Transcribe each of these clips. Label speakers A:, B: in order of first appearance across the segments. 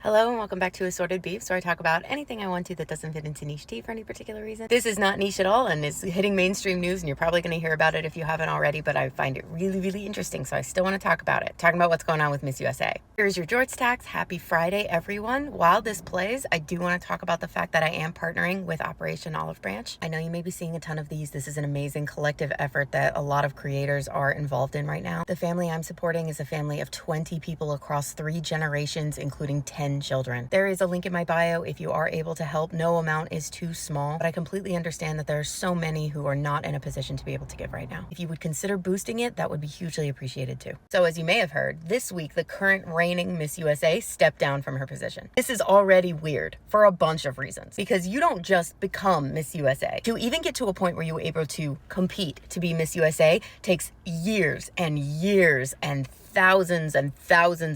A: Hello and welcome back to Assorted Beefs, where I talk about anything I want to that doesn't fit into niche tea for any particular reason. This is not niche at all and is hitting mainstream news, and you're probably going to hear about it if you haven't already, but I find it really, really interesting, so I still want to talk about it. Talking about what's going on with Miss USA. Here's your Jorts Tax. Happy Friday, everyone. While this plays, I do want to talk about the fact that I am partnering with Operation Olive Branch. I know you may be seeing a ton of these. This is an amazing collective effort that a lot of creators are involved in right now. The family I'm supporting is a family of 20 people across 3 generations, including 10 children. There is a link in my bio if you are able to help. No amount is too small, but I completely understand that there are so many who are not in a position to be able to give right now. If you would consider boosting it, that would be hugely appreciated too. So as you may have heard, this week the current reigning Miss USA stepped down from her position. This is already weird for a bunch of reasons, because you don't just become Miss USA. To even get to a point where you were able to compete to be Miss USA takes years and years and thousands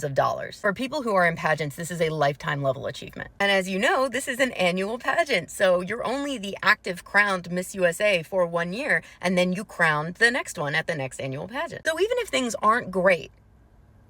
A: of dollars. For people who are in pageants, this is a lifetime level achievement. And as you know, this is an annual pageant. So you're only the active crowned Miss USA for 1 year, and then you crown the next one at the next annual pageant. So even if things aren't great,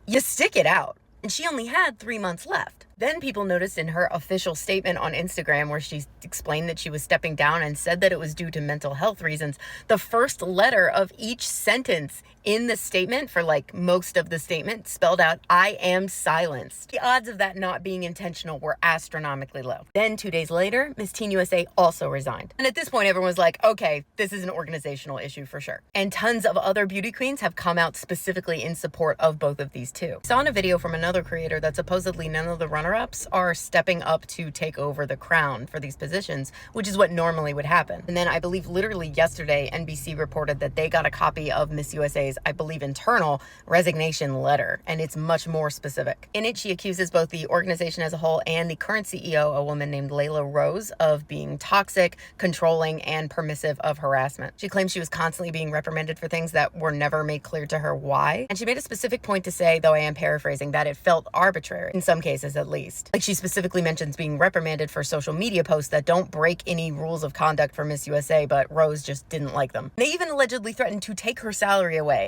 A: you stick it out. And she only had 3 months left. Then people noticed in her official statement on Instagram, where she explained that she was stepping down and said that it was due to mental health reasons, the first letter of each sentence in the statement, for like most of the statement, spelled out, "I am silenced." The odds of that not being intentional were astronomically low. Then 2 days later, Miss Teen USA also resigned. And at this point, everyone was like, okay, this is an organizational issue for sure. And tons of other beauty queens have come out specifically in support of both of these two. I saw in a video from another creator that supposedly none of the runner-ups are stepping up to take over the crown for these positions, which is what normally would happen. And then I believe literally yesterday, NBC reported that they got a copy of Miss USA's, I believe, internal resignation letter, and it's much more specific. In it, she accuses both the organization as a whole and the current CEO, a woman named Layla Rose, of being toxic, controlling, and permissive of harassment. She claims she was constantly being reprimanded for things that were never made clear to her why. And she made a specific point to say, though I am paraphrasing, that it felt arbitrary, in some cases at least. Like, she specifically mentions being reprimanded for social media posts that don't break any rules of conduct for Miss USA, but Rose just didn't like them. They even allegedly threatened to take her salary away.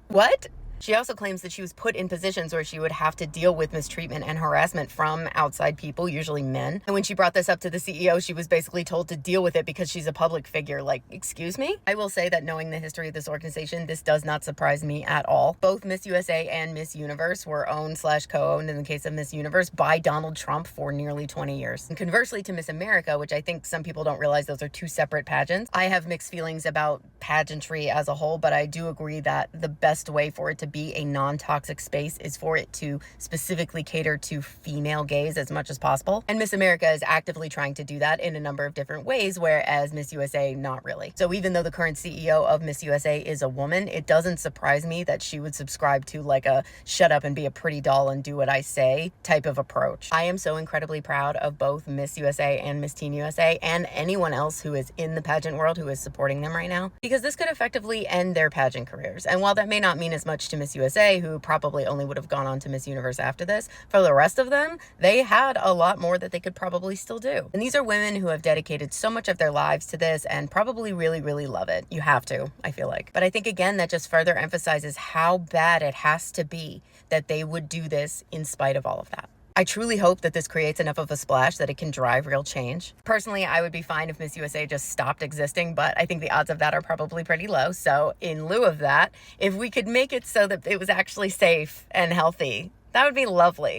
A: What? She also claims that she was put in positions where she would have to deal with mistreatment and harassment from outside people, usually men. And when she brought this up to the CEO, she was basically told to deal with it because she's a public figure. Like, excuse me? I will say that knowing the history of this organization, this does not surprise me at all. Both Miss USA and Miss Universe were owned/co-owned, in the case of Miss Universe, by Donald Trump for nearly 20 years. And conversely to Miss America, which I think some people don't realize those are 2 separate pageants, I have mixed feelings about pageantry as a whole, but I do agree that the best way for it to be a non-toxic space is for it to specifically cater to female gaze as much as possible. And Miss America is actively trying to do that in a number of different ways, whereas Miss USA, not really. So even though the current CEO of Miss USA is a woman, it doesn't surprise me that she would subscribe to like a shut up and be a pretty doll and do what I say type of approach. I am so incredibly proud of both Miss USA and Miss Teen USA and anyone else who is in the pageant world who is supporting them right now, because this could effectively end their pageant careers. And while that may not mean as much to Miss USA, who probably only would have gone on to Miss Universe after this, for the rest of them, they had a lot more that they could probably still do. And these are women who have dedicated so much of their lives to this and probably really, really love it. You have to, I feel like. But I think, again, that just further emphasizes how bad it has to be that they would do this in spite of all of that. I truly hope that this creates enough of a splash that it can drive real change. Personally, I would be fine if Miss USA just stopped existing, but I think the odds of that are probably pretty low. So in lieu of that, if we could make it so that it was actually safe and healthy, that would be lovely.